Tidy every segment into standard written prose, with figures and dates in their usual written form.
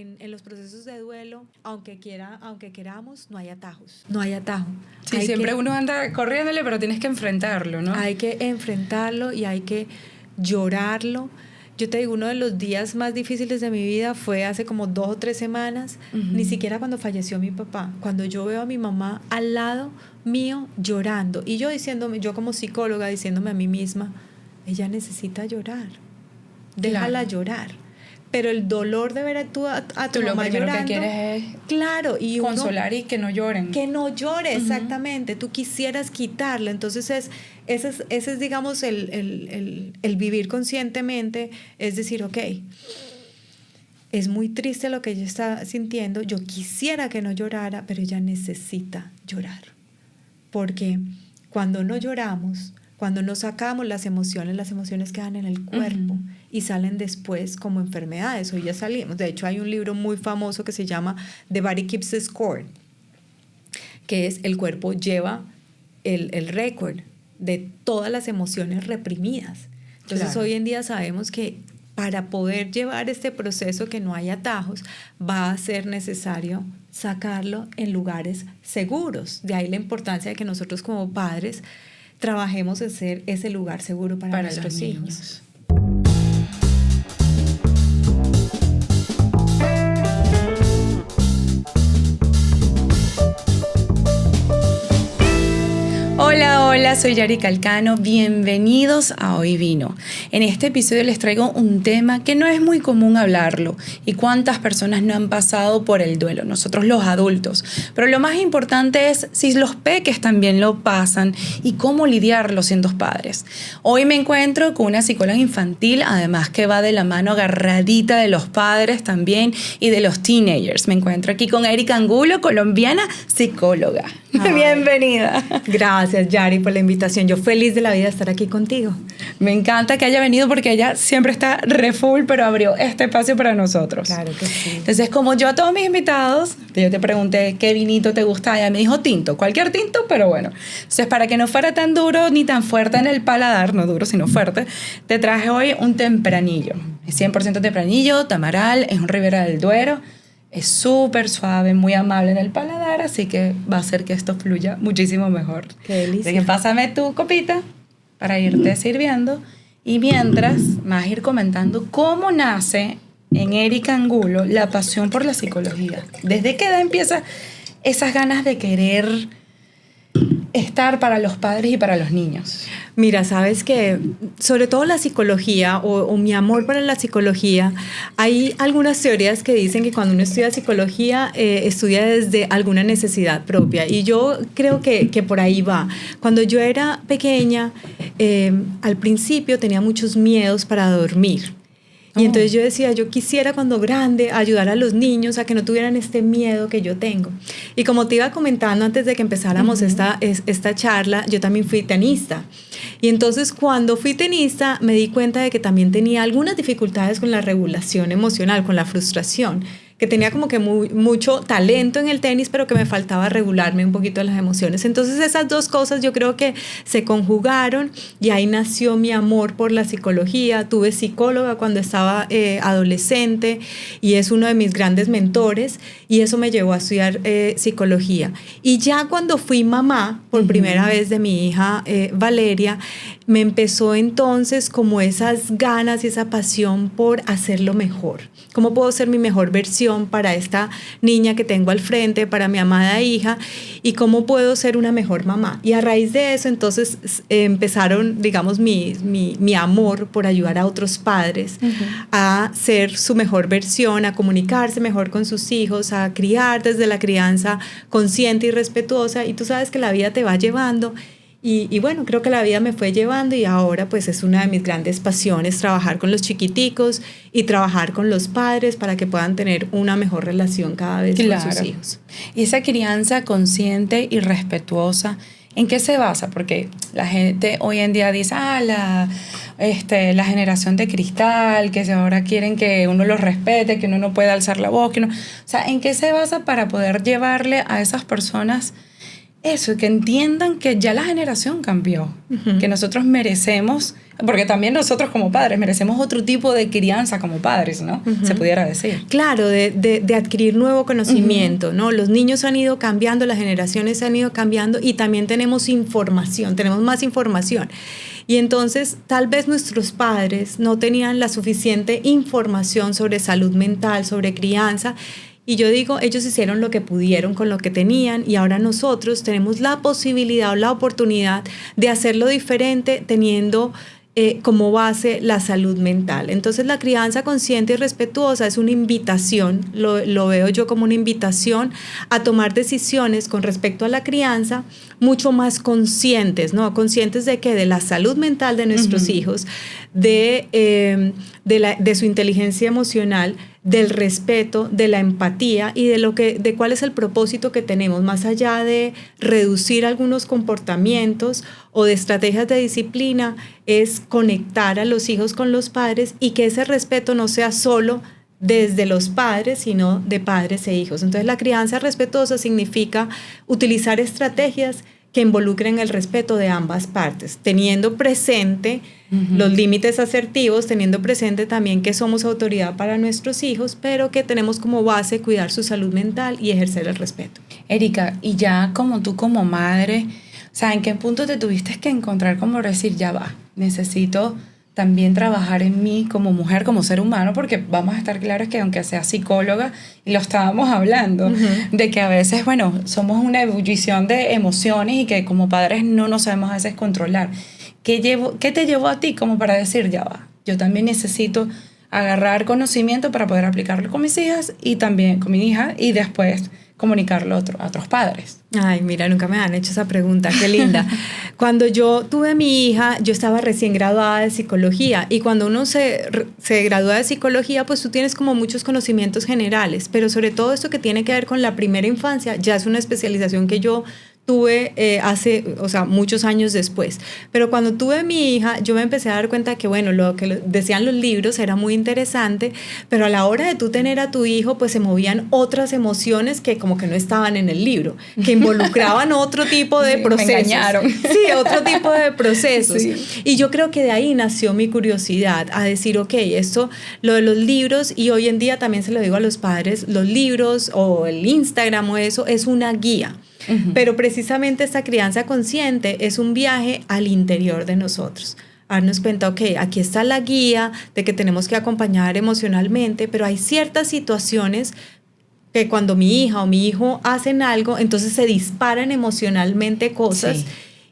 en los procesos de duelo, aunque queramos, no hay atajos. No hay atajo. Sí, siempre uno anda corriéndole, pero tienes que enfrentarlo, ¿no? Hay que enfrentarlo y hay que llorarlo. Yo te digo, uno de los días más difíciles de mi vida fue hace como 2 o 3 semanas, ni siquiera cuando falleció mi papá, cuando yo veo a mi mamá al lado mío llorando y yo como psicóloga diciéndome a mí misma, ella necesita llorar, déjala llorar. Pero el dolor de ver a tu mamá llorando, que quieres es y consolar y que no lloren. Que no llore, exactamente. Tú quisieras quitarlo. Entonces ese es digamos, el vivir conscientemente. Es decir, ok, es muy triste lo que ella está sintiendo. Yo quisiera que no llorara, pero ella necesita llorar. Porque cuando no lloramos, cuando no sacamos las emociones quedan en el cuerpo y salen después como enfermedades. Hoy ya salimos. De hecho, hay un libro muy famoso que se llama The Body Keeps the Score, que es el cuerpo lleva el récord de todas las emociones reprimidas. Entonces, hoy en día sabemos que para poder llevar este proceso que no hay atajos, va a ser necesario sacarlo en lugares seguros. De ahí la importancia de que nosotros como padres trabajemos en ser ese lugar seguro para nuestros hijos. Hola, soy Yari Calcano, bienvenidos a Hoy Vino. En este episodio les traigo un tema que no es muy común hablarlo y cuántas personas no han pasado por el duelo, nosotros los adultos. Pero lo más importante es si los peques también lo pasan y cómo lidiarlo siendo padres. Hoy me encuentro con una psicóloga infantil, además que va de la mano agarradita de los padres también y de los teenagers. Me encuentro aquí con Erika Angulo, colombiana psicóloga. Ay, bienvenida. Gracias, Yari, por la invitación. Yo feliz de la vida de estar aquí contigo. Me encanta que haya venido porque ella siempre está re full, pero abrió este espacio para nosotros. Claro que sí. Entonces, como yo a todos mis invitados, yo te pregunté qué vinito te gusta, ella me dijo tinto, cualquier tinto, pero bueno. Entonces, para que no fuera tan duro ni tan fuerte en el paladar, no duro, sino fuerte, te traje hoy un tempranillo. Es 100% tempranillo, tamaral, es un Ribera del Duero. Es súper suave, muy amable en el paladar, así que va a hacer que esto fluya muchísimo mejor. ¡Qué delicia! Así que pásame tu copita para irte sirviendo. Y mientras, me vas a ir comentando cómo nace en Erika Angulo la pasión por la psicología. ¿Desde qué edad empieza esas ganas de querer estar para los padres y para los niños? Mira, sabes que sobre todo la psicología o mi amor para la psicología, hay algunas teorías que dicen que cuando uno estudia psicología, estudia desde alguna necesidad propia. Y yo creo que por ahí va. Cuando yo era pequeña, al principio tenía muchos miedos para dormir. Y entonces yo decía, yo quisiera cuando grande ayudar a los niños a que no tuvieran este miedo que yo tengo. Y como te iba comentando antes de que empezáramos esta charla, yo también fui tenista. Y entonces cuando fui tenista me di cuenta de que también tenía algunas dificultades con la regulación emocional, con la frustración, que tenía como que mucho talento en el tenis, pero que me faltaba regularme un poquito las emociones. Entonces esas dos cosas yo creo que se conjugaron y ahí nació mi amor por la psicología. Tuve psicóloga cuando estaba adolescente y es uno de mis grandes mentores y eso me llevó a estudiar psicología. Y ya cuando fui mamá por primera vez de mi hija Valeria, me empezó entonces como esas ganas y esa pasión por hacerlo mejor. ¿Cómo puedo ser mi mejor versión para esta niña que tengo al frente, para mi amada hija? ¿Y cómo puedo ser una mejor mamá? Y a raíz de eso, entonces, empezaron, digamos, mi amor por ayudar a otros padres a ser su mejor versión, a comunicarse mejor con sus hijos, a criar desde la crianza consciente y respetuosa. Y tú sabes que la vida te va llevando. Y bueno, creo que la vida me fue llevando y ahora pues es una de mis grandes pasiones trabajar con los chiquiticos y trabajar con los padres para que puedan tener una mejor relación cada vez con sus hijos. Y esa crianza consciente y respetuosa, ¿en qué se basa? Porque la gente hoy en día dice, la generación de cristal, que ahora quieren que uno los respete, que uno no puede alzar la voz, que no. O sea, ¿en qué se basa para poder llevarle a esas personas eso, que entiendan que ya la generación cambió, que nosotros merecemos, porque también nosotros como padres merecemos otro tipo de crianza como padres, ¿no? Se pudiera decir. Claro, de adquirir nuevo conocimiento, ¿no? Los niños han ido cambiando, las generaciones han ido cambiando y también tenemos información, tenemos más información. Y entonces tal vez nuestros padres no tenían la suficiente información sobre salud mental, sobre crianza. Y yo digo, ellos hicieron lo que pudieron con lo que tenían y ahora nosotros tenemos la posibilidad o la oportunidad de hacerlo diferente teniendo como base la salud mental. Entonces la crianza consciente y respetuosa es una invitación, lo veo yo como una invitación a tomar decisiones con respecto a la crianza mucho más conscientes, ¿no? Conscientes de que de la salud mental de nuestros hijos, de su inteligencia emocional, del respeto, de la empatía y de cuál es el propósito que tenemos, más allá de reducir algunos comportamientos o de estrategias de disciplina, es conectar a los hijos con los padres y que ese respeto no sea solo desde los padres, sino de padres e hijos. Entonces la crianza respetuosa significa utilizar estrategias que involucren el respeto de ambas partes, teniendo presente los límites asertivos, teniendo presente también que somos autoridad para nuestros hijos, pero que tenemos como base cuidar su salud mental y ejercer el respeto. Erika, y ya como tú como madre, o sea, ¿en qué punto te tuviste que encontrar como decir, ya va, necesito también trabajar en mí como mujer, como ser humano, porque vamos a estar claros que aunque sea psicóloga, y lo estábamos hablando, de que a veces, bueno, somos una ebullición de emociones y que como padres no nos sabemos a veces controlar. ¿Qué te llevó a ti como para decir, ya va, yo también necesito agarrar conocimiento para poder aplicarlo con mis hijas y también con mi hija y después comunicarlo a otros padres? Ay, mira, nunca me han hecho esa pregunta, qué linda. Cuando yo tuve a mi hija, yo estaba recién graduada de psicología y cuando uno se gradúa de psicología, pues tú tienes como muchos conocimientos generales, pero sobre todo esto que tiene que ver con la primera infancia, ya es una especialización que yo tuve muchos años después. Pero cuando tuve a mi hija, yo me empecé a dar cuenta que, bueno, lo que decían los libros era muy interesante, pero a la hora de tú tener a tu hijo, pues se movían otras emociones que como que no estaban en el libro, que involucraban otro tipo de procesos. Me engañaron. Sí, otro tipo de procesos. Sí. Y yo creo que de ahí nació mi curiosidad a decir, ok, esto, lo de los libros, y hoy en día también se lo digo a los padres, los libros o el Instagram o eso es una guía. Pero precisamente esta crianza consciente es un viaje al interior de nosotros. A darnos cuenta, ok, aquí está la guía de que tenemos que acompañar emocionalmente, pero hay ciertas situaciones que cuando mi hija o mi hijo hacen algo, entonces se disparan emocionalmente cosas. Sí.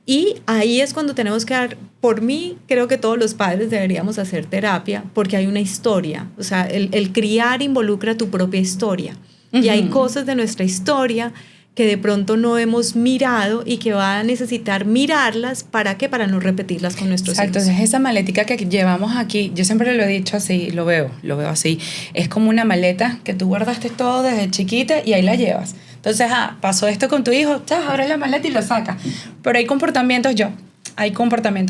Y ahí es cuando tenemos que dar, por mí, creo que todos los padres deberíamos hacer terapia, porque hay una historia. O sea, el criar involucra tu propia historia. Y hay cosas de nuestra historia que de pronto no hemos mirado y que va a necesitar mirarlas, ¿para qué? Para no repetirlas con nuestros hijos. Entonces esa maletica que llevamos aquí, yo siempre lo he dicho así, lo veo así, es como una maleta que tú guardaste todo desde chiquita y ahí la llevas. Entonces, pasó esto con tu hijo, abre la maleta y lo sacas. Pero hay comportamientos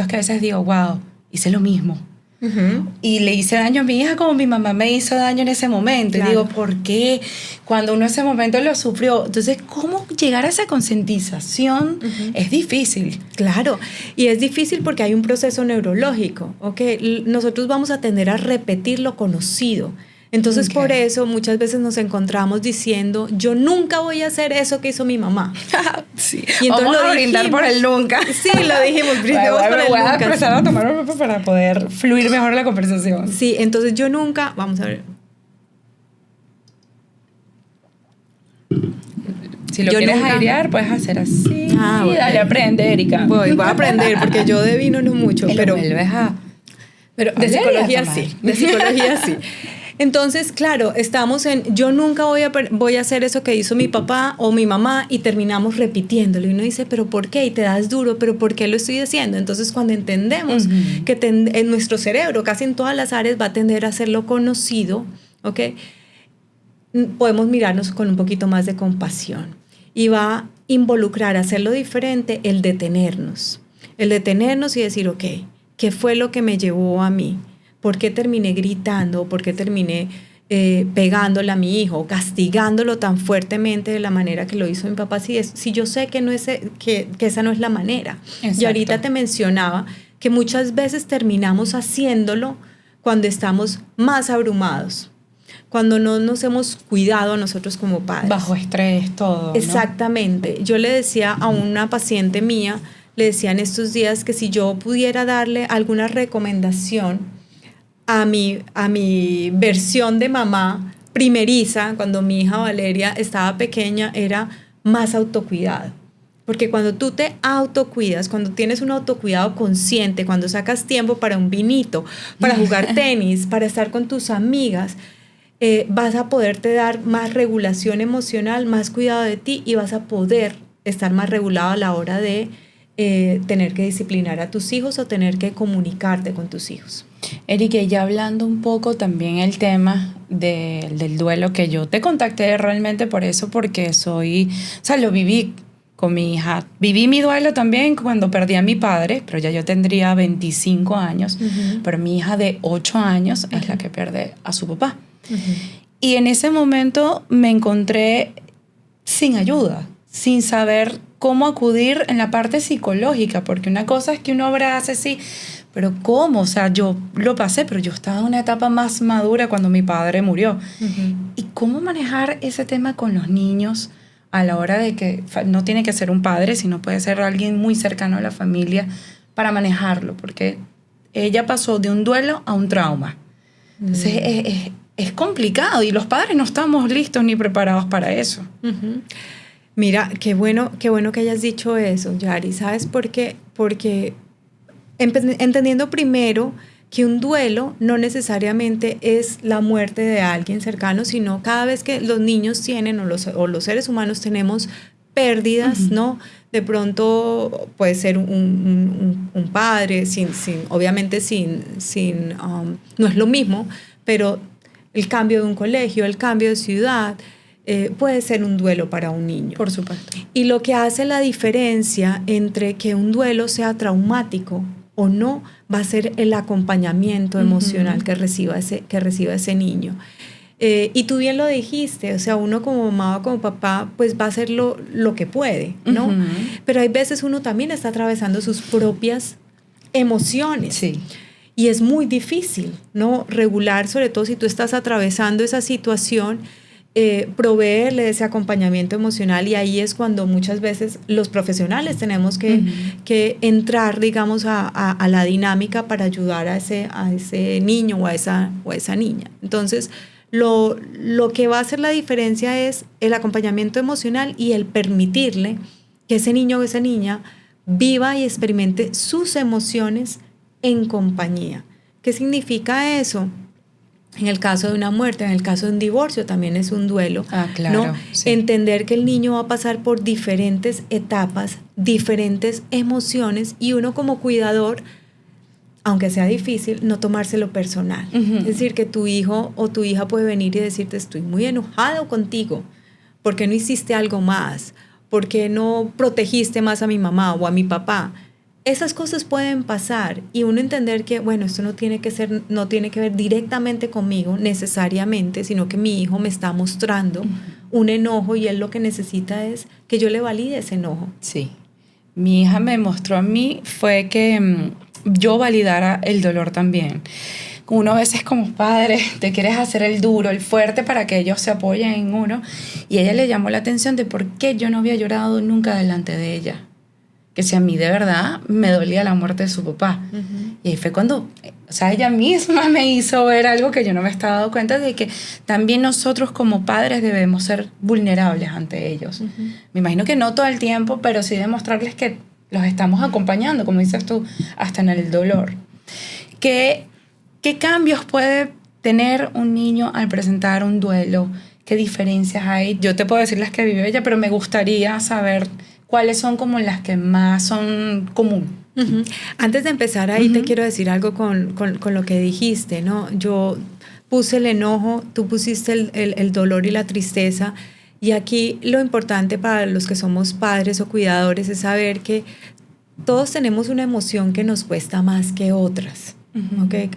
que a veces digo, wow, hice lo mismo. Y le hice daño a mi hija como mi mamá me hizo daño en ese momento. Claro. Y digo, ¿por qué? Cuando uno en ese momento lo sufrió. Entonces, ¿cómo llegar a esa concientización? Es difícil. Claro, y es difícil porque hay un proceso neurológico, ¿ok? Nosotros vamos a tender a repetir lo conocido. Entonces, por eso muchas veces nos encontramos diciendo, yo nunca voy a hacer eso que hizo mi mamá. Sí. Y entonces vamos a brindar por el nunca. Sí, lo dijimos, brindemos por el nunca. Voy a empezar a tomar para poder fluir mejor la conversación. Sí, entonces yo nunca, vamos a ver. Si lo quieres airear, puedes hacer así. Bueno. Dale, aprende, Erika. Voy a aprender, porque yo de vino no mucho. Pero de psicología sí, de psicología sí. Entonces, claro, estamos en, yo nunca voy a hacer eso que hizo mi papá o mi mamá y terminamos repitiéndolo. Y uno dice, ¿pero por qué? Y te das duro, ¿pero por qué lo estoy haciendo? Entonces, cuando entendemos que en nuestro cerebro, casi en todas las áreas, va a tender a hacerlo conocido, ¿ok? Podemos mirarnos con un poquito más de compasión. Y va a involucrar, hacerlo diferente, el detenernos. El detenernos y decir, ok, ¿qué fue lo que me llevó a mí? ¿Por qué terminé gritando? ¿Por qué terminé pegándole a mi hijo, castigándolo tan fuertemente de la manera que lo hizo mi papá, si yo sé que, que esa no es la manera. Exacto. Y ahorita te mencionaba que muchas veces terminamos haciéndolo cuando estamos más abrumados, cuando no nos hemos cuidado nosotros como padres. Bajo estrés, todo, ¿no? Exactamente. Yo le decía a una paciente mía, le decía en estos días que si yo pudiera darle alguna recomendación a mi versión de mamá primeriza, cuando mi hija Valeria estaba pequeña, era más autocuidado. Porque cuando tú te autocuidas, cuando tienes un autocuidado consciente, cuando sacas tiempo para un vinito, para jugar tenis, para estar con tus amigas, vas a poderte dar más regulación emocional, más cuidado de ti y vas a poder estar más regulado a la hora de tener que disciplinar a tus hijos o tener que comunicarte con tus hijos. Erika, ya hablando un poco también el tema del duelo, que yo te contacté realmente por eso, porque lo viví con mi hija. Viví mi duelo también cuando perdí a mi padre, pero ya yo tendría 25 años, pero mi hija de 8 años es la que pierde a su papá. Y en ese momento me encontré sin ayuda, sin saber cómo acudir en la parte psicológica, porque una cosa es que uno abrace, sí, pero ¿cómo? O sea, yo lo pasé, pero yo estaba en una etapa más madura cuando mi padre murió. ¿Y cómo manejar ese tema con los niños a la hora de que no tiene que ser un padre, sino puede ser alguien muy cercano a la familia para manejarlo? Porque ella pasó de un duelo a un trauma. Entonces es complicado y los padres no estamos listos ni preparados para eso. Mira, qué bueno que hayas dicho eso, Yari. ¿Sabes por qué? Porque entendiendo primero que un duelo no necesariamente es la muerte de alguien cercano, sino cada vez que los niños tienen o los seres humanos tenemos pérdidas, ¿no? De pronto puede ser un padre, obviamente no es lo mismo, pero el cambio de un colegio, el cambio de ciudad, puede ser un duelo para un niño. Por supuesto. Y lo que hace la diferencia entre que un duelo sea traumático o no, va a ser el acompañamiento emocional que reciba ese niño. Y tú bien lo dijiste, o sea, uno como mamá o como papá, pues va a hacer lo que puede, ¿no? Pero hay veces uno también está atravesando sus propias emociones. Sí. Y es muy difícil, ¿no? Regular, sobre todo si tú estás atravesando esa situación, proveerle ese acompañamiento emocional, y ahí es cuando muchas veces los profesionales tenemos que entrar, digamos, a la dinámica para ayudar a ese niño o a esa niña. Entonces, lo que va a hacer la diferencia es el acompañamiento emocional y el permitirle que ese niño o esa niña viva y experimente sus emociones en compañía. ¿Qué significa eso? En el caso de una muerte, en el caso de un divorcio, también es un duelo. Claro, ¿no? sí. Entender que el niño va a pasar por diferentes etapas, diferentes emociones, y uno como cuidador, aunque sea difícil, no tomárselo personal. Es decir, que tu hijo o tu hija puede venir y decirte: estoy muy enojado contigo, ¿por qué no hiciste algo más? ¿Por qué no protegiste más a mi mamá o a mi papá? Esas cosas pueden pasar, y uno entender que, bueno, esto no tiene que ver directamente conmigo necesariamente, sino que mi hijo me está mostrando un enojo, y él lo que necesita es que yo le valide ese enojo. Sí. Mi hija me mostró a mí fue que yo validara el dolor también. Uno a veces como padre te quieres hacer el duro, el fuerte para que ellos se apoyen en uno, y a ella le llamó la atención de por qué yo no había llorado nunca delante de ella. Que si a mí de verdad me dolía la muerte de su papá. Y ahí fue cuando, o sea, ella misma me hizo ver algo que yo no me estaba dando cuenta, de que también nosotros como padres debemos ser vulnerables ante ellos. Me imagino que no todo el tiempo, pero sí demostrarles que los estamos acompañando, como dices tú, hasta en el dolor. ¿Qué cambios puede tener un niño al presentar un duelo? ¿Qué diferencias hay? Yo te puedo decir las que vivió ella, pero me gustaría saber cuáles son como las que más son común. Antes de empezar ahí, te quiero decir algo con lo que dijiste, ¿no? Yo puse el enojo, tú pusiste el dolor y la tristeza, y aquí lo importante para los que somos padres o cuidadores es saber que todos tenemos una emoción que nos cuesta más que otras, ¿okay?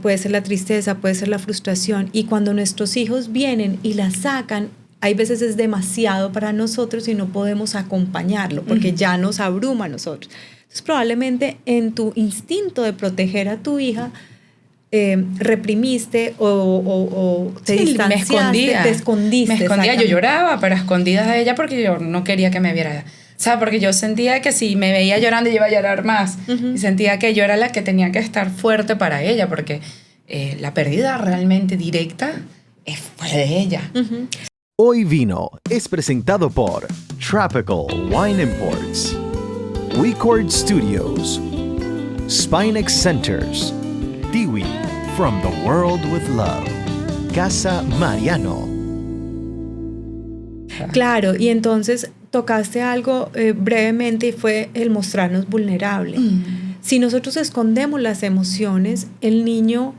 puede ser la tristeza, puede ser la frustración. Y cuando nuestros hijos vienen y la sacan, hay veces es demasiado para nosotros y no podemos acompañarlo porque ya nos abruma a nosotros. Entonces, probablemente en tu instinto de proteger a tu hija, reprimiste o te distanciaste, te escondiste. Me escondía, yo lloraba, pero a escondidas de ella porque yo no quería que me viera. O sea, porque yo sentía que si me veía llorando, yo iba a llorar más. Y sentía que yo era la que tenía que estar fuerte para ella, porque la pérdida realmente directa fue de ella. Hoy Vino es presentado por Tropical Wine Imports, WeCord Studios, Spinex Centers, Tiwi From the World with Love, Casa Mariano. Claro, y entonces tocaste algo brevemente y fue el mostrarnos vulnerable. Si nosotros escondemos las emociones, el niño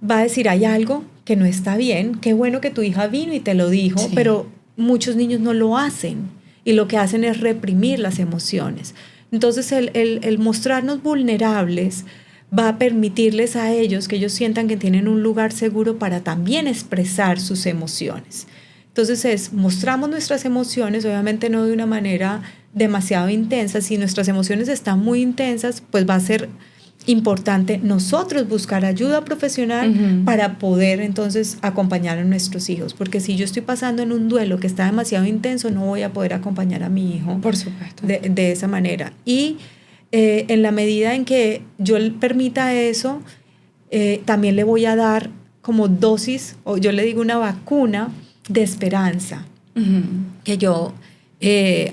va a decir, hay algo que no está bien, qué bueno que tu hija vino y te lo dijo, sí. Pero muchos niños no lo hacen y lo que hacen es reprimir las emociones. Entonces el mostrarnos vulnerables va a permitirles a ellos que ellos sientan que tienen un lugar seguro para también expresar sus emociones. Entonces mostramos nuestras emociones, obviamente no de una manera demasiado intensa. Si nuestras emociones están muy intensas, pues va a ser importante nosotros buscar ayuda profesional para poder entonces acompañar a nuestros hijos. Porque si yo estoy pasando en un duelo que está demasiado intenso, no voy a poder acompañar a mi hijo. Por supuesto. De esa manera. Y en la medida en que yo permita eso, también le voy a dar como dosis, o yo le digo una vacuna de esperanza. Que yo,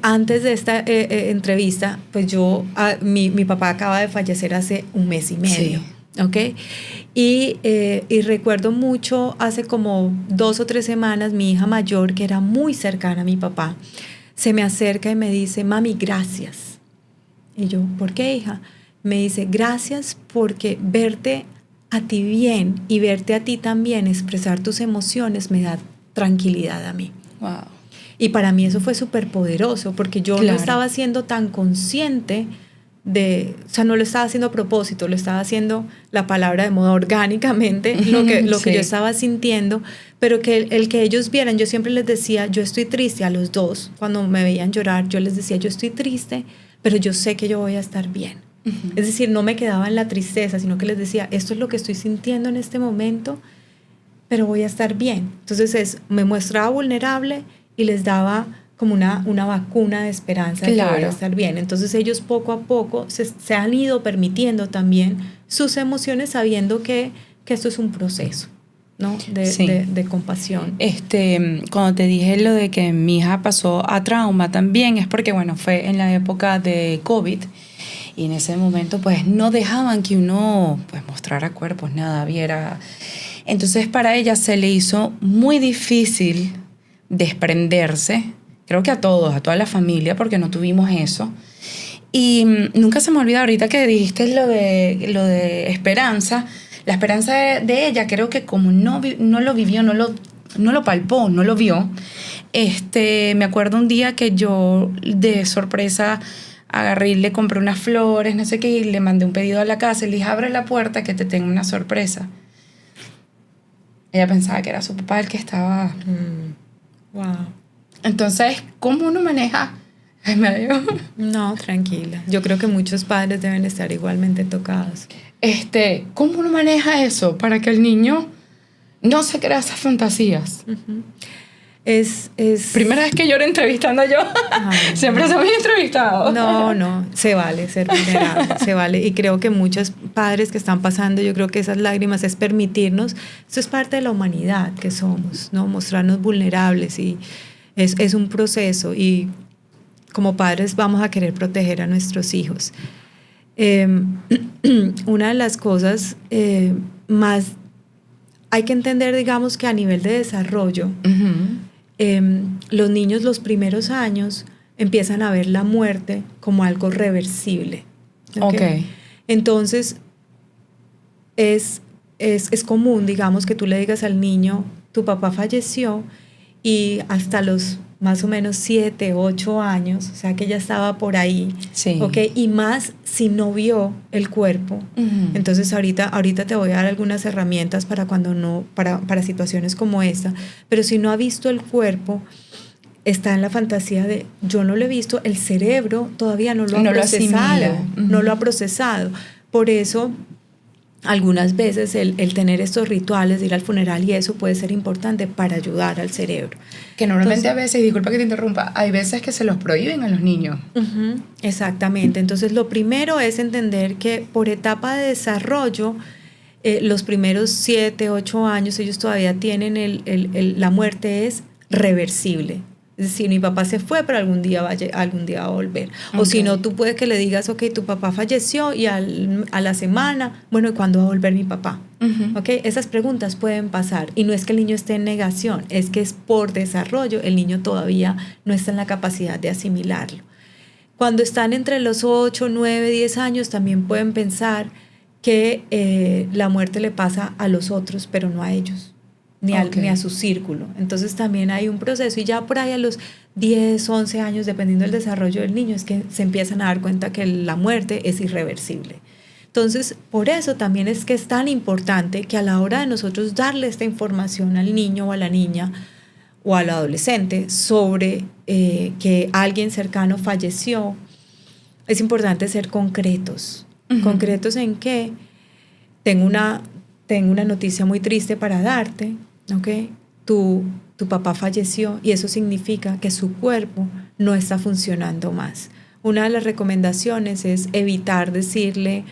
antes de esta entrevista, pues mi papá acaba de fallecer hace 1 mes y medio. Sí. ¿Ok? Y recuerdo mucho, hace como 2 o 3 semanas, mi hija mayor, que era muy cercana a mi papá, se me acerca y me dice, mami, gracias. Y yo, ¿por qué, hija? Me dice, gracias porque verte a ti bien y verte a ti también expresar tus emociones me da tranquilidad a mí. Wow. Y para mí eso fue súper poderoso porque yo no estaba siendo tan consciente o sea, no lo estaba haciendo a propósito, lo estaba haciendo, la palabra de modo orgánicamente, lo que yo estaba sintiendo, pero que el que ellos vieran, yo siempre les decía, yo estoy triste a los dos, cuando me veían llorar, yo les decía, yo estoy triste, pero yo sé que yo voy a estar bien. Es decir, no me quedaba en la tristeza, sino que les decía, esto es lo que estoy sintiendo en este momento, pero voy a estar bien. Entonces me mostraba vulnerable y les daba como una vacuna de esperanza de que voy a estar bien. Entonces ellos poco a poco se han ido permitiendo también sus emociones sabiendo que esto es un proceso, ¿no? De compasión. Cuando te dije lo de que mi hija pasó a trauma también es porque, bueno, fue en la época de COVID y en ese momento pues no dejaban que uno pues mostrara cuerpos, nada, viera. Entonces para ella se le hizo muy difícil desprenderse, creo que a todos, a toda la familia, porque no tuvimos eso. Y nunca se me olvida ahorita que dijiste lo de esperanza. La esperanza de ella, creo que como no lo vivió, no lo palpó, no lo vio. Me acuerdo un día que yo de sorpresa agarré y le compré unas flores, no sé qué, y le mandé un pedido a la casa y le dije, abre la puerta que te tengo una sorpresa. Ella pensaba que era su papá el que estaba... Wow. Entonces, ¿cómo uno maneja? No, tranquila. Yo creo que muchos padres deben estar igualmente tocados. ¿Cómo uno maneja eso para que el niño no se crea esas fantasías? Es primera vez que lloro entrevistando yo. Siempre se me ha entrevistado. No, se vale ser vulnerable, se vale. Y creo que muchos padres que están pasando, yo creo que esas lágrimas es permitirnos, esto es parte de la humanidad que somos, ¿no? Mostrarnos vulnerables y es un proceso y como padres vamos a querer proteger a nuestros hijos. Una de las cosas más hay que entender, digamos, que a nivel de desarrollo, los niños los primeros años empiezan a ver la muerte como algo reversible. ¿Okay? Entonces, es común, digamos, que tú le digas al niño, tu papá falleció y hasta los más o menos 7, 8 años, o sea que ella estaba por ahí, Sí. ¿ok? Y más si no vio el cuerpo. Entonces ahorita te voy a dar algunas herramientas para cuando no, para situaciones como esta, pero si no ha visto el cuerpo, está en la fantasía de yo no lo he visto, el cerebro todavía no lo ha procesado, no lo ha procesado. Por eso algunas veces el tener estos rituales de ir al funeral y eso puede ser importante para ayudar al cerebro. Que normalmente a veces, disculpa que te interrumpa, hay veces que se los prohíben a los niños. Exactamente. Entonces lo primero es entender que por etapa de desarrollo, los primeros 7, 8 años ellos todavía tienen la muerte es reversible. Es decir, mi papá se fue, pero algún día va a volver. O si no, tú puedes que le digas, ok, tu papá falleció y a la semana, bueno, ¿y cuándo va a volver mi papá? Okay, esas preguntas pueden pasar. Y no es que el niño esté en negación, es que es por desarrollo. El niño todavía no está en la capacidad de asimilarlo. Cuando están entre los 8, 9, 10 años, también pueden pensar que la muerte le pasa a los otros, pero no a ellos. Ni a su círculo. Entonces también hay un proceso y ya por ahí a los 10, 11 años, dependiendo del desarrollo del niño, es que se empiezan a dar cuenta que la muerte es irreversible. Entonces, por eso también es que es tan importante que a la hora de nosotros darle esta información al niño o a la niña o al adolescente sobre que alguien cercano falleció, es importante ser concretos. Concretos en que tengo una noticia muy triste para darte. Okay. Tu papá falleció y eso significa que su cuerpo no está funcionando más. Una de las recomendaciones es evitar decirle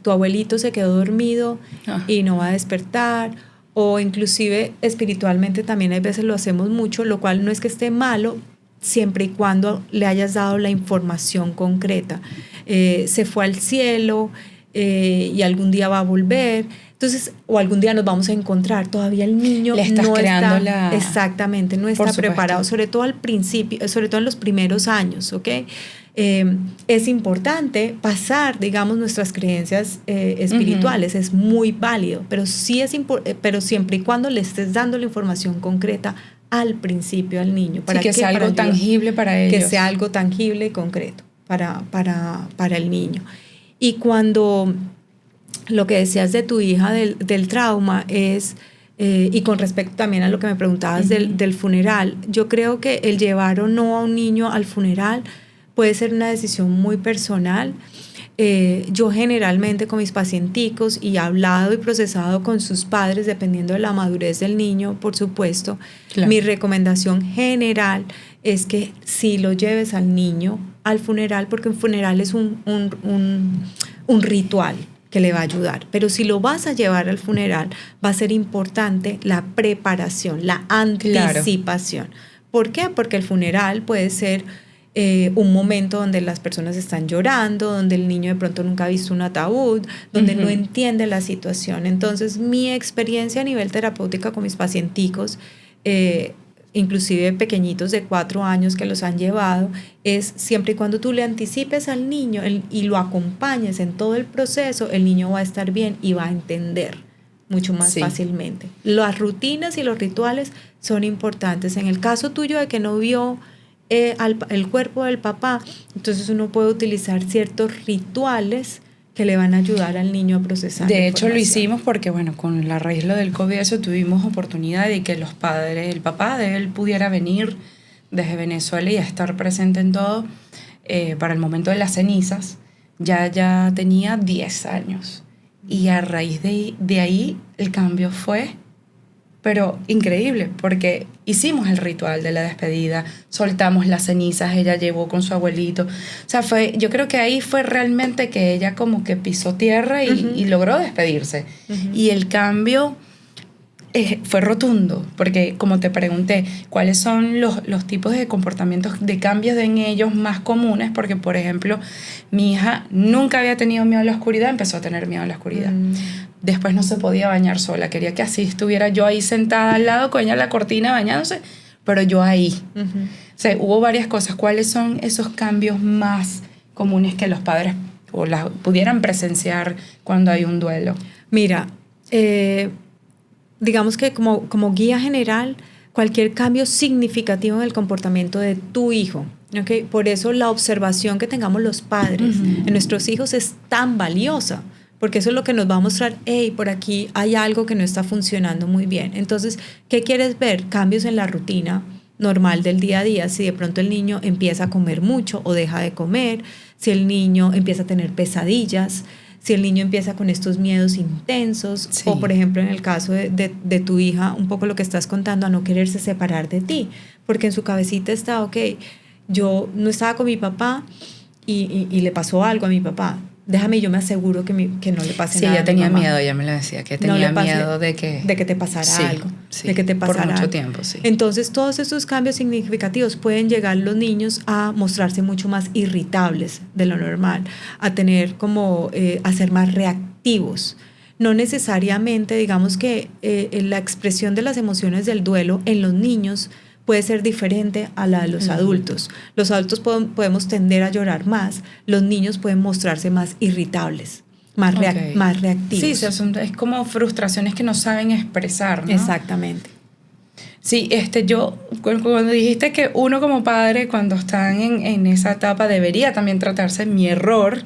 tu abuelito se quedó dormido y no va a despertar, o inclusive espiritualmente también hay veces lo hacemos mucho, lo cual no es que esté malo siempre y cuando le hayas dado la información concreta. Se fue al cielo y algún día va a volver. Entonces, o algún día nos vamos a encontrar. Todavía el niño le estás no creando está, exactamente, no está preparado, sobre todo al principio, sobre todo en los primeros años, ¿ok? Es importante pasar, digamos, nuestras creencias espirituales, es muy válido, pero pero siempre y cuando le estés dando la información concreta al principio al niño. ¿Para que sea algo tangible para ellos? Que sea algo tangible y concreto para el niño. Y cuando lo que decías de tu hija del trauma es, y con respecto también a lo que me preguntabas del funeral, yo creo que el llevar o no a un niño al funeral puede ser una decisión muy personal. Yo generalmente con mis pacienticos y he hablado y procesado con sus padres, dependiendo de la madurez del niño, por supuesto, claro. Mi recomendación general es que sí lo lleves al niño al funeral, porque un funeral es un ritual que le va a ayudar. Pero si lo vas a llevar al funeral, va a ser importante la preparación, la anticipación. Claro. ¿Por qué? Porque el funeral puede ser un momento donde las personas están llorando, donde el niño de pronto nunca ha visto un ataúd, donde no entiende la situación. Entonces, mi experiencia a nivel terapéutica con mis pacienticos, inclusive pequeñitos de 4 años que los han llevado, es siempre y cuando tú le anticipes al niño y lo acompañes en todo el proceso, el niño va a estar bien y va a entender mucho más fácilmente. Las rutinas y los rituales son importantes. En el caso tuyo de que no vio el cuerpo del papá, entonces uno puede utilizar ciertos rituales que le van a ayudar al niño a procesar. De hecho, lo hicimos porque, bueno, con la raíz del COVID, eso tuvimos oportunidad de que los padres, el papá de él pudiera venir desde Venezuela y estar presente en todo. Para el momento de las cenizas, ya tenía 10 años. Y a raíz de ahí, el cambio fue, pero increíble, porque hicimos el ritual de la despedida, soltamos las cenizas, ella llevó con su abuelito. O sea, yo creo que ahí fue realmente que ella como que pisó tierra y logró despedirse. Y el cambio fue rotundo, porque como te pregunté, ¿cuáles son los tipos de comportamientos de cambios en ellos más comunes? Porque, por ejemplo, mi hija nunca había tenido miedo a la oscuridad, empezó a tener miedo a la oscuridad. Después no se podía bañar sola, quería que así estuviera yo ahí sentada al lado con ella en la cortina bañándose, pero yo ahí. O sea, hubo varias cosas. ¿Cuáles son esos cambios más comunes que los padres pudieran presenciar cuando hay un duelo? Mira, digamos que como guía general, cualquier cambio significativo en el comportamiento de tu hijo. ¿Okay? Por eso la observación que tengamos los padres en nuestros hijos es tan valiosa, porque eso es lo que nos va a mostrar, hey, por aquí hay algo que no está funcionando muy bien. Entonces, ¿qué quieres ver? Cambios en la rutina normal del día a día. Si de pronto el niño empieza a comer mucho o deja de comer, si el niño empieza a tener pesadillas, si el niño empieza con estos miedos intensos, sí. O por ejemplo en el caso de tu hija, un poco lo que estás contando, a no quererse separar de ti, porque en su cabecita está, ok, yo no estaba con mi papá y le pasó algo a mi papá. Déjame, yo me aseguro que no le pase nada. Sí, yo tenía miedo, ella me lo decía, que tenía miedo de que te pasara algo. Sí, de que te pasara por mucho algo. tiempo, sí. Entonces, todos esos cambios significativos pueden llegar los niños a mostrarse mucho más irritables de lo normal, a tener a ser más reactivos. No necesariamente, digamos que la expresión de las emociones del duelo en los niños puede ser diferente a la de los adultos. Los adultos podemos tender a llorar más, los niños pueden mostrarse más irritables, más reactivos. Sí, es como frustraciones que no saben expresar, ¿no? Exactamente. Sí, yo, cuando dijiste que uno como padre, cuando están en esa etapa, debería también tratarse, mi error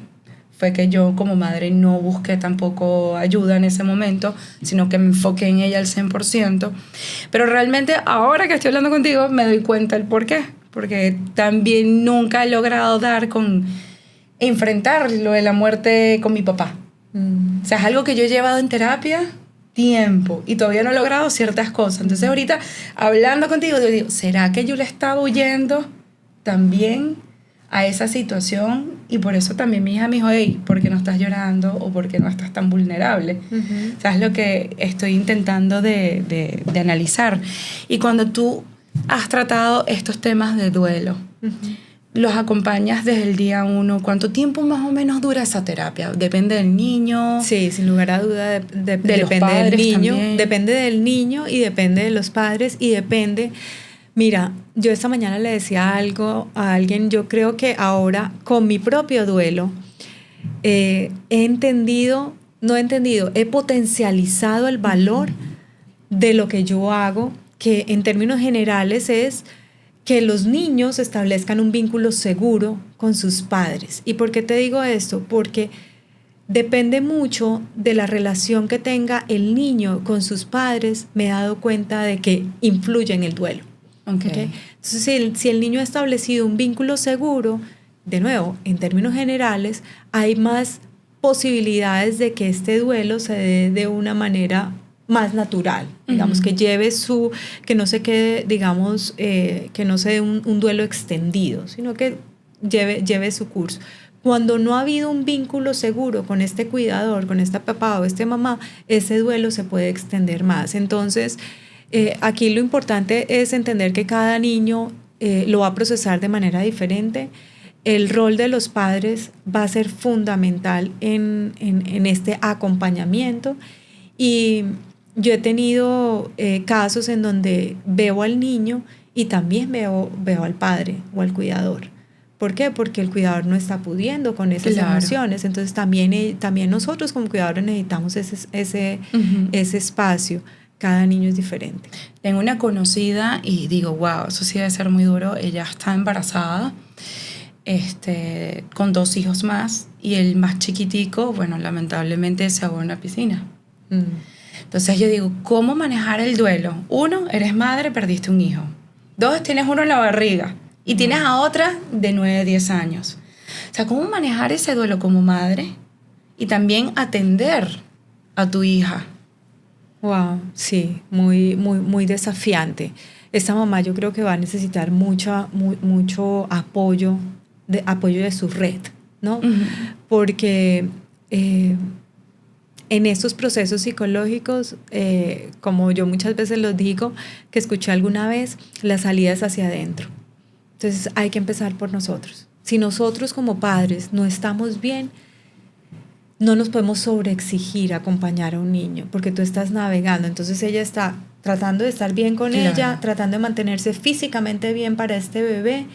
fue que yo como madre no busqué tampoco ayuda en ese momento, sino que me enfoqué en ella al 100%. Pero realmente ahora que estoy hablando contigo me doy cuenta el por qué. Porque también nunca he logrado enfrentar lo de la muerte con mi papá. O sea, es algo que yo he llevado en terapia tiempo y todavía no he logrado ciertas cosas. Entonces ahorita hablando contigo, yo digo, ¿será que yo le estaba huyendo también a esa situación? Y por eso también mi hija me dijo, hey, ¿por qué no estás llorando? O ¿por qué no estás tan vulnerable? O sea, es lo que estoy intentando de analizar. Y cuando tú has tratado estos temas de duelo, los acompañas desde el día 1, ¿cuánto tiempo más o menos dura esa terapia? ¿Depende del niño? Sí, sin lugar a duda, depende los padres del niño. También. Depende del niño y depende de los padres y depende... Mira, yo esta mañana le decía algo a alguien, yo creo que ahora con mi propio duelo he potencializado el valor de lo que yo hago, que en términos generales es que los niños establezcan un vínculo seguro con sus padres. ¿Y por qué te digo esto? Porque depende mucho de la relación que tenga el niño con sus padres, me he dado cuenta de que influye en el duelo. Okay. Entonces, si el niño ha establecido un vínculo seguro, de nuevo, en términos generales, hay más posibilidades de que este duelo se dé de una manera más natural, digamos, que no se quede, digamos, que no se dé un duelo extendido, sino que lleve su curso. Cuando no ha habido un vínculo seguro con este cuidador, con este papá o este mamá, ese duelo se puede extender más. Entonces, aquí lo importante es entender que cada niño lo va a procesar de manera diferente. El rol de los padres va a ser fundamental en este acompañamiento. Y yo he tenido casos en donde veo al niño y también veo al padre o al cuidador. ¿Por qué? Porque el cuidador no está pudiendo con esas emociones. Entonces también nosotros como cuidadores necesitamos ese espacio. Cada niño es diferente. Tengo una conocida y digo, wow, eso sí debe ser muy duro. Ella está embarazada con 2 hijos más y el más chiquitico, bueno, lamentablemente se ahogó en la piscina. Entonces yo digo, ¿cómo manejar el duelo? 1, eres madre, perdiste un hijo. 2, tienes uno en la barriga y tienes a otra de 9, 10 años. O sea, ¿cómo manejar ese duelo como madre y también atender a tu hija? Wow, sí, muy, muy, muy desafiante. Esta mamá yo creo que va a necesitar mucho apoyo de su red, ¿no? Porque en estos procesos psicológicos, como yo muchas veces los digo, que escuché alguna vez, la salida es hacia adentro. Entonces hay que empezar por nosotros. Si nosotros como padres no estamos bien, no nos podemos sobreexigir acompañar a un niño, porque tú estás navegando. Entonces ella está tratando de estar bien con ella, tratando de mantenerse físicamente bien para este bebé,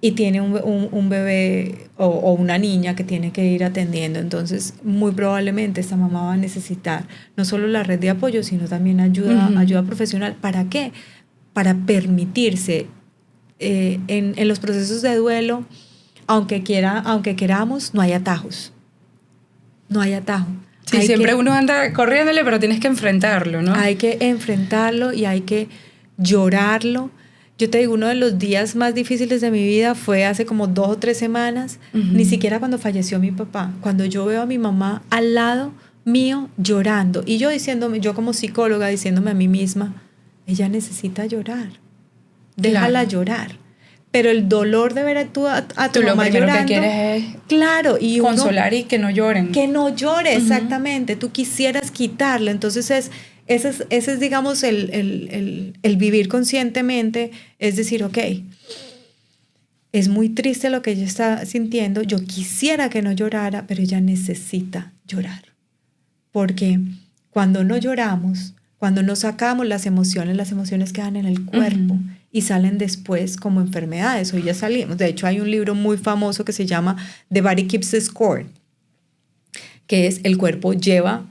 y tiene un bebé o una niña que tiene que ir atendiendo. Entonces, muy probablemente esta mamá va a necesitar no solo la red de apoyo, sino también ayuda profesional. ¿Para qué? Para permitirse en los procesos de duelo, aunque queramos, no hay atajos. No hay atajo. Sí, siempre uno anda corriéndole, pero tienes que enfrentarlo, ¿no? Hay que enfrentarlo y hay que llorarlo. Yo te digo, uno de los días más difíciles de mi vida fue hace como 2 o 3 semanas, ni siquiera cuando falleció mi papá, cuando yo veo a mi mamá al lado mío llorando y yo como psicóloga diciéndome a mí misma, ella necesita llorar, déjala llorar. Pero el dolor de ver a tu mamá llorando, lo que quieres es claro, y consolar y que no lloren. Que no llore, exactamente. Tú quisieras quitarlo. Entonces ese es digamos, el vivir conscientemente, es decir, ok, es muy triste lo que ella está sintiendo, yo quisiera que no llorara, pero ella necesita llorar. Porque cuando no lloramos, cuando no sacamos las emociones quedan en el cuerpo y salen después como enfermedades. Hoy ya salimos. De hecho, hay un libro muy famoso que se llama The Body Keeps the Score, que es el cuerpo lleva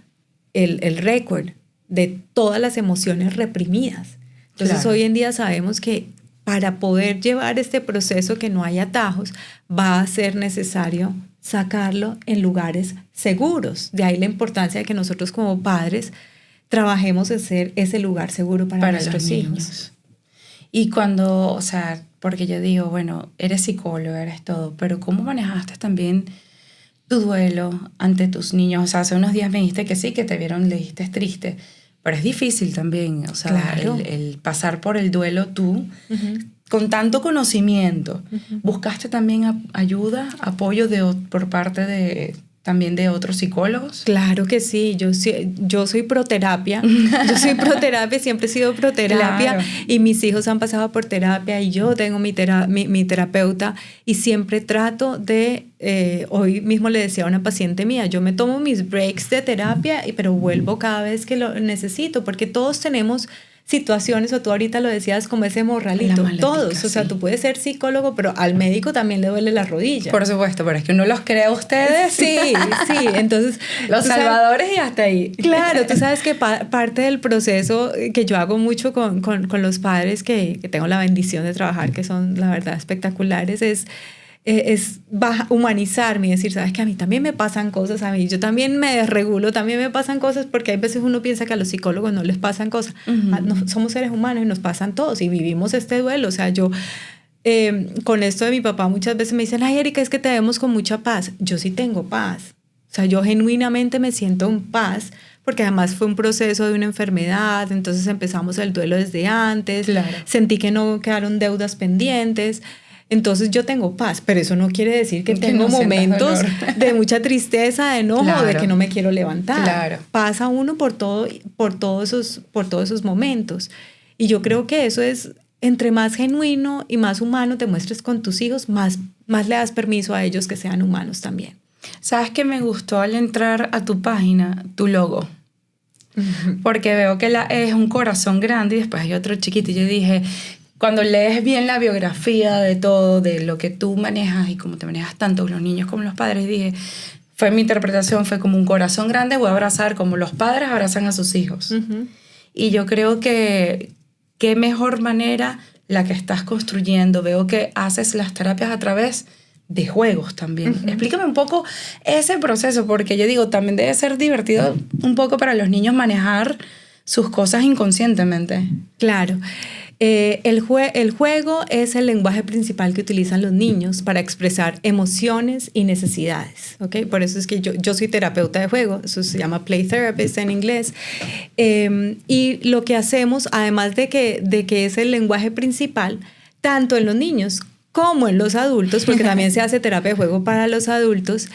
el récord de todas las emociones reprimidas. Entonces, hoy en día sabemos que para poder llevar este proceso que no hay atajos, va a ser necesario sacarlo en lugares seguros. De ahí la importancia de que nosotros como padres trabajemos en ser ese lugar seguro para nuestros hijos. Y cuando, o sea, porque yo digo, bueno, eres psicóloga, eres todo, pero ¿cómo manejaste también tu duelo ante tus niños? O sea, hace unos días me dijiste que sí, que te vieron, le dijiste triste, pero es difícil también, o sea, claro. el pasar por el duelo tú, con tanto conocimiento. ¿Buscaste también ayuda, apoyo por parte también de otros psicólogos? Claro que sí, yo soy proterapia, siempre he sido proterapia, claro. Y mis hijos han pasado por terapia y yo tengo mi terapeuta y siempre trato de, hoy mismo le decía a una paciente mía, yo me tomo mis breaks de terapia, pero vuelvo cada vez que lo necesito, porque todos tenemos situaciones, o tú ahorita lo decías, como ese morralito, todos, o sea, tú puedes ser psicólogo, pero al médico también le duele la rodilla. Por supuesto, pero es que uno los crea a ustedes. Sí, entonces... Los salvadores y hasta ahí. Claro, tú sabes que parte del proceso que yo hago mucho con los padres que tengo la bendición de trabajar, que son, la verdad, espectaculares, es humanizarme y decir, sabes que a mí también me pasan cosas, a mí yo también me desregulo, también me pasan cosas, porque hay veces uno piensa que a los psicólogos no les pasan cosas. No, somos seres humanos y nos pasan todos y vivimos este duelo. O sea, yo con esto de mi papá muchas veces me dicen, ay, Erika, es que te vemos con mucha paz. Yo sí tengo paz. O sea, yo genuinamente me siento en paz, porque además fue un proceso de una enfermedad, entonces empezamos el duelo desde antes, claro. Sentí que no quedaron deudas pendientes. Entonces yo tengo paz, pero eso no quiere decir que tengo momentos de mucha tristeza, de enojo, claro. De que no me quiero levantar. Claro. Pasa uno por todos esos momentos. Y yo creo que eso es, entre más genuino y más humano te muestres con tus hijos, más le das permiso a ellos que sean humanos también. ¿Sabes qué me gustó al entrar a tu página? Tu logo. Porque veo que es un corazón grande y después hay otro chiquito. Y yo dije... Cuando lees bien la biografía de todo, de lo que tú manejas y cómo te manejas tanto los niños como los padres, dije, mi interpretación fue como un corazón grande, voy a abrazar como los padres abrazan a sus hijos. Y yo creo que qué mejor manera la que estás construyendo. Veo que haces las terapias a través de juegos también. Explícame un poco ese proceso, porque yo digo, también debe ser divertido un poco para los niños manejar sus cosas inconscientemente. Claro. El juego es el lenguaje principal que utilizan los niños para expresar emociones y necesidades, ¿okay? Por eso es que yo soy terapeuta de juego, eso se llama play therapist en inglés. Y lo que hacemos, además de que es el lenguaje principal, tanto en los niños como en los adultos, porque también se hace terapia de juego para los adultos,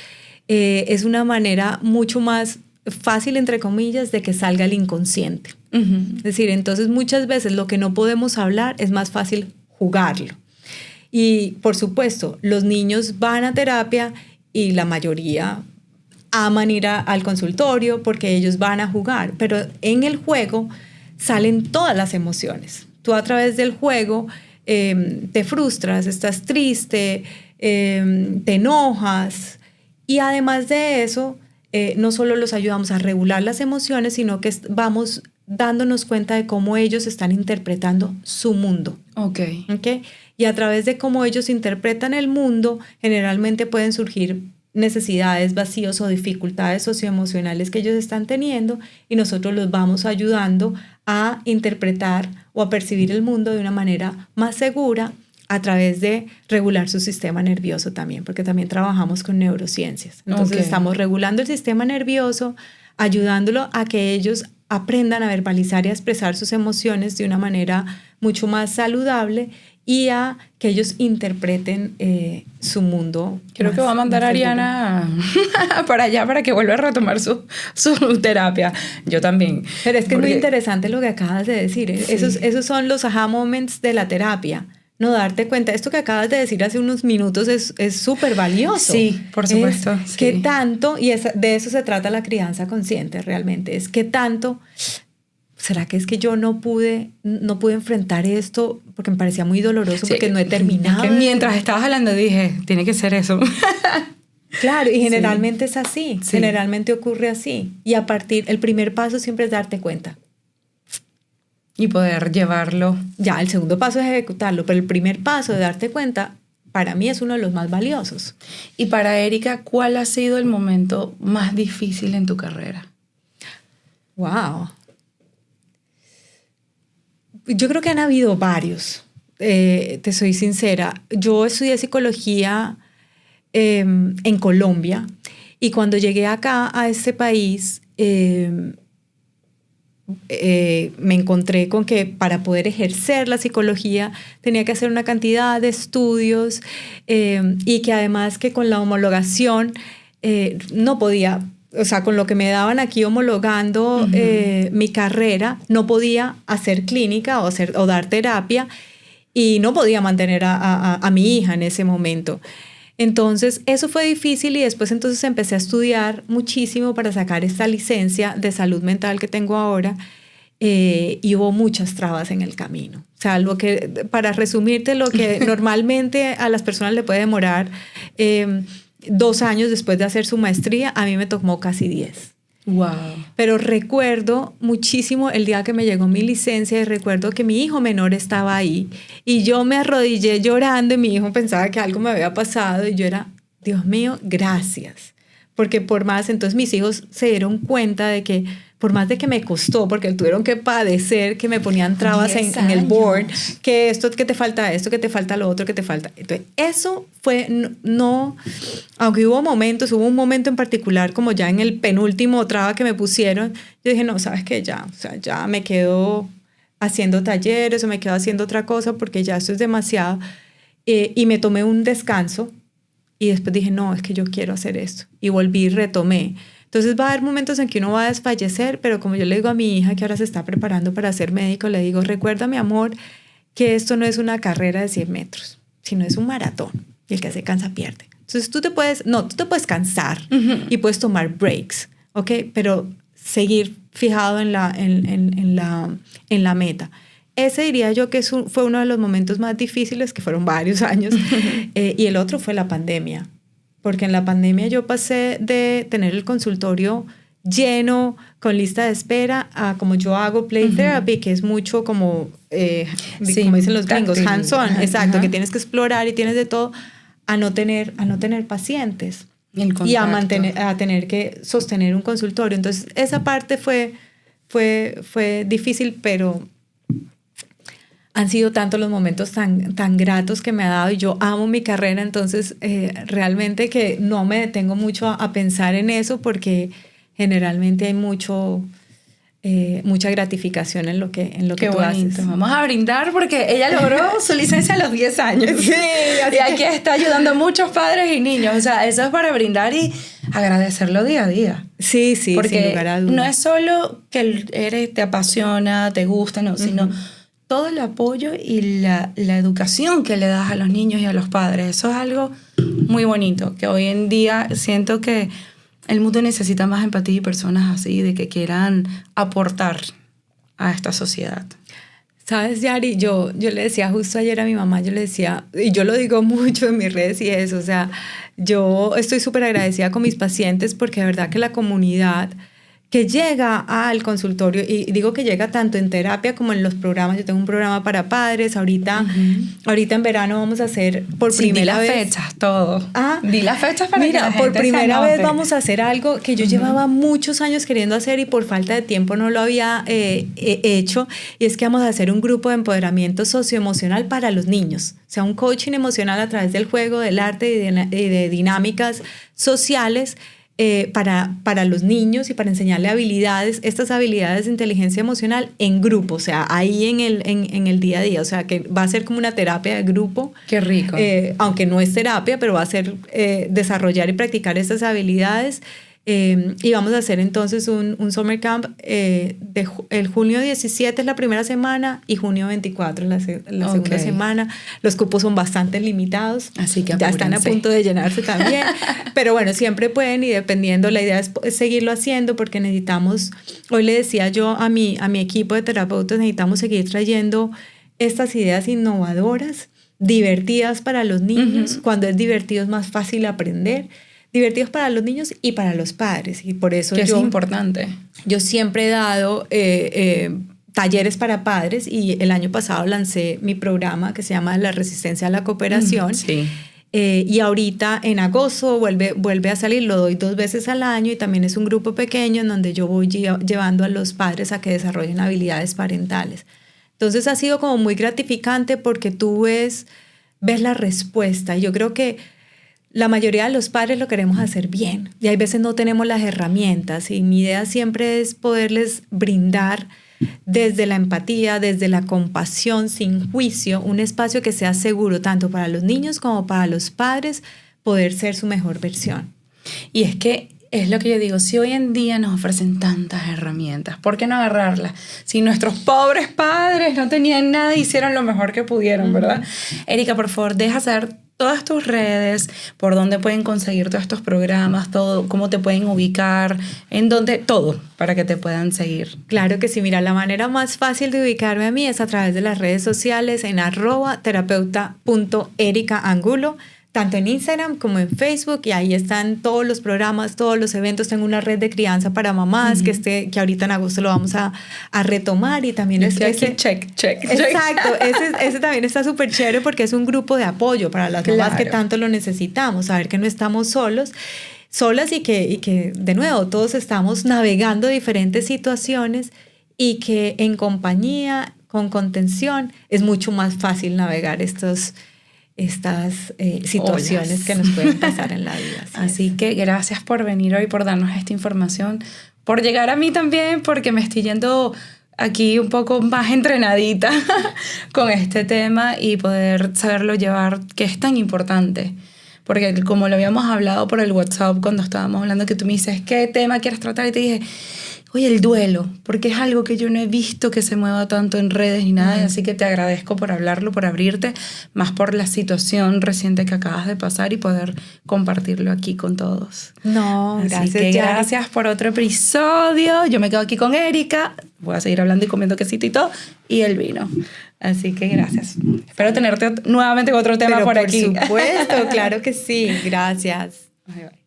es una manera mucho más fácil, entre comillas, de que salga el inconsciente. Es decir, entonces muchas veces lo que no podemos hablar es más fácil jugarlo. Y por supuesto, los niños van a terapia y la mayoría aman ir al consultorio porque ellos van a jugar, pero en el juego salen todas las emociones. Tú a través del juego te frustras, estás triste, te enojas. Y además de eso, no solo los ayudamos a regular las emociones, sino que vamos dándonos cuenta de cómo ellos están interpretando su mundo. Okay. Y a través de cómo ellos interpretan el mundo, generalmente pueden surgir necesidades, vacíos o dificultades socioemocionales que ellos están teniendo, y nosotros los vamos ayudando a interpretar o a percibir el mundo de una manera más segura a través de regular su sistema nervioso también, porque también trabajamos con neurociencias. Entonces estamos regulando el sistema nervioso, ayudándolo a que ellos aprendan a verbalizar y a expresar sus emociones de una manera mucho más saludable y a que ellos interpreten su mundo. Creo que va a mandar a Ariana para allá para que vuelva a retomar su terapia. Yo también. Pero es que es muy interesante lo que acabas de decir. Sí. Esos son los aha moments de la terapia. No darte cuenta. Esto que acabas de decir hace unos minutos es súper valioso. Sí, por supuesto. Sí. ¿Qué tanto? Y de eso se trata la crianza consciente realmente. Es qué tanto... ¿Será que es que yo no pude enfrentar esto porque me parecía muy doloroso, porque no he terminado? Que mientras estabas hablando dije, tiene que ser eso. Claro, y generalmente es así. Sí. Generalmente ocurre así. Y el primer paso siempre es darte cuenta. Y poder llevarlo. Ya, el segundo paso es ejecutarlo, pero el primer paso de darte cuenta, para mí es uno de los más valiosos. Y para Erika, ¿cuál ha sido el momento más difícil en tu carrera? Wow. Yo creo que han habido varios, te soy sincera. Yo estudié psicología en Colombia, y cuando llegué acá a este país me encontré con que para poder ejercer la psicología tenía que hacer una cantidad de estudios, y que además que con la homologación no podía... O sea, con lo que me daban aquí homologando mi carrera, no podía hacer clínica o dar terapia, y no podía mantener a mi hija en ese momento. Entonces, eso fue difícil, y después entonces empecé a estudiar muchísimo para sacar esta licencia de salud mental que tengo ahora, y hubo muchas trabas en el camino. O sea, para resumirte, lo que normalmente a las personas le puede demorar 2 años después de hacer su maestría, a mí me tomó casi 10. Wow. Pero recuerdo muchísimo el día que me llegó mi licencia, y recuerdo que mi hijo menor estaba ahí, y yo me arrodillé llorando, y mi hijo pensaba que algo me había pasado, y yo era, Dios mío, gracias. Porque entonces mis hijos se dieron cuenta de que por más de que me costó, porque tuvieron que padecer, que me ponían trabas en el board, que esto, que te falta esto, que te falta lo otro, que te falta. Entonces, eso fue, no, aunque hubo un momento en particular, como ya en el penúltimo traba que me pusieron, yo dije, no, ¿sabes qué? Ya me quedo haciendo talleres o me quedo haciendo otra cosa, porque ya esto es demasiado. Y me tomé un descanso, y después dije, no, es que yo quiero hacer esto. Y volví y retomé. Entonces va a haber momentos en que uno va a desfallecer, pero como yo le digo a mi hija que ahora se está preparando para ser médico, le digo, recuerda, mi amor, que esto no es una carrera de 100 metros, sino es un maratón, y el que se cansa pierde. Entonces tú te puedes cansar y puedes tomar breaks, ¿ok? Pero seguir fijado en la meta. Ese diría yo que fue uno de los momentos más difíciles, que fueron varios años, y el otro fue la pandemia. Porque en la pandemia yo pasé de tener el consultorio lleno, con lista de espera, a como yo hago play therapy, que es mucho como dicen los gringos, hands-on, exacto, que tienes que explorar y tienes de todo, a no tener pacientes y a tener que sostener un consultorio. Entonces, esa parte fue difícil, pero han sido tantos los momentos tan gratos que me ha dado, y yo amo mi carrera. Entonces realmente que no me detengo mucho a pensar en eso, porque generalmente hay mucha gratificación en lo que tú haces. Vamos a brindar porque ella logró su licencia a los 10 años. Sí, y aquí está ayudando a muchos padres y niños. O sea, eso es para brindar y agradecerlo día a día. Sí, porque sin lugar a dudas. No es solo que te apasiona, te gusta, no, sino todo el apoyo y la educación que le das a los niños y a los padres. Eso es algo muy bonito, que hoy en día siento que el mundo necesita más empatía y personas así, de que quieran aportar a esta sociedad. Sabes, Yari, yo le decía justo ayer a mi mamá, yo le decía, y yo lo digo mucho en mis redes y eso, o sea, yo estoy súper agradecida con mis pacientes porque de verdad que la comunidad que llega al consultorio, y digo que llega tanto en terapia como en los programas. Yo tengo un programa para padres, ahorita en verano vamos a hacer por primera vez. Di las fechas, todo. Di las fechas para que la gente por primera se vez anote. vamos a hacer algo que yo llevaba muchos años queriendo hacer y por falta de tiempo no lo había hecho, y es que vamos a hacer un grupo de empoderamiento socioemocional para los niños, o sea, un coaching emocional a través del juego, del arte y de dinámicas sociales, para los niños y para enseñarle habilidades, estas habilidades de inteligencia emocional en grupo, o sea, ahí en el día a día, o sea, que va a ser como una terapia de grupo. Qué rico. Aunque no es terapia, pero va a ser desarrollar y practicar estas habilidades. Y vamos a hacer entonces un summer camp el junio 17 es la primera semana y junio 24 la segunda semana. Los cupos son bastante limitados, así que ya están a punto de llenarse también, pero bueno, siempre pueden, y dependiendo, la idea es seguirlo haciendo porque necesitamos, hoy le decía yo a mi equipo de terapeutas, necesitamos seguir trayendo estas ideas innovadoras, divertidas para los niños. Cuando es divertido es más fácil aprender, divertidos para los niños y para los padres, y por eso es importante. Yo siempre he dado talleres para padres, y el año pasado lancé mi programa que se llama La Resistencia a la Cooperación. Sí. Y ahorita en agosto vuelve a salir, lo doy 2 veces al año, y también es un grupo pequeño en donde yo voy llevando a los padres a que desarrollen habilidades parentales. Entonces ha sido como muy gratificante porque tú ves la respuesta, y yo creo que la mayoría de los padres lo queremos hacer bien y hay veces no tenemos las herramientas, y mi idea siempre es poderles brindar desde la empatía, desde la compasión, sin juicio, un espacio que sea seguro tanto para los niños como para los padres poder ser su mejor versión. Y es que es lo que yo digo, si hoy en día nos ofrecen tantas herramientas, ¿por qué no agarrarlas? Si nuestros pobres padres no tenían nada, hicieron lo mejor que pudieron, ¿verdad? Erika, por favor, deja saber todas tus redes, por dónde pueden conseguir todos estos programas, todo, cómo te pueden ubicar, en dónde, todo, para que te puedan seguir. Claro que sí, mira, la manera más fácil de ubicarme a mí es a través de las redes sociales en @terapeuta.ericaangulo, tanto en Instagram como en Facebook, y ahí están todos los programas, todos los eventos. Tengo una red de crianza para mamás que ahorita en agosto lo vamos a retomar, y también check. Exacto, ese también está súper chévere porque es un grupo de apoyo para las mamás que tanto lo necesitamos, saber que no estamos solas, y que de nuevo todos estamos navegando diferentes situaciones, y que en compañía, con contención, es mucho más fácil navegar estas situaciones que nos pueden pasar en la vida. Así que gracias por venir hoy, por darnos esta información, por llegar a mí también, porque me estoy yendo aquí un poco más entrenadita con este tema y poder saberlo llevar, que es tan importante. Porque como lo habíamos hablado por el WhatsApp cuando estábamos hablando, que tú me dices, ¿qué tema quieres tratar? Y te dije, oye, el duelo, porque es algo que yo no he visto que se mueva tanto en redes ni nada, así que te agradezco por hablarlo, por abrirte, más por la situación reciente que acabas de pasar y poder compartirlo aquí con todos. No, así gracias. Que gracias por otro episodio. Yo me quedo aquí con Erika, voy a seguir hablando y comiendo quesito y todo, y el vino. Así que gracias. Espero tenerte nuevamente con otro tema por aquí. Por supuesto, claro que sí. Gracias. Bye, bye.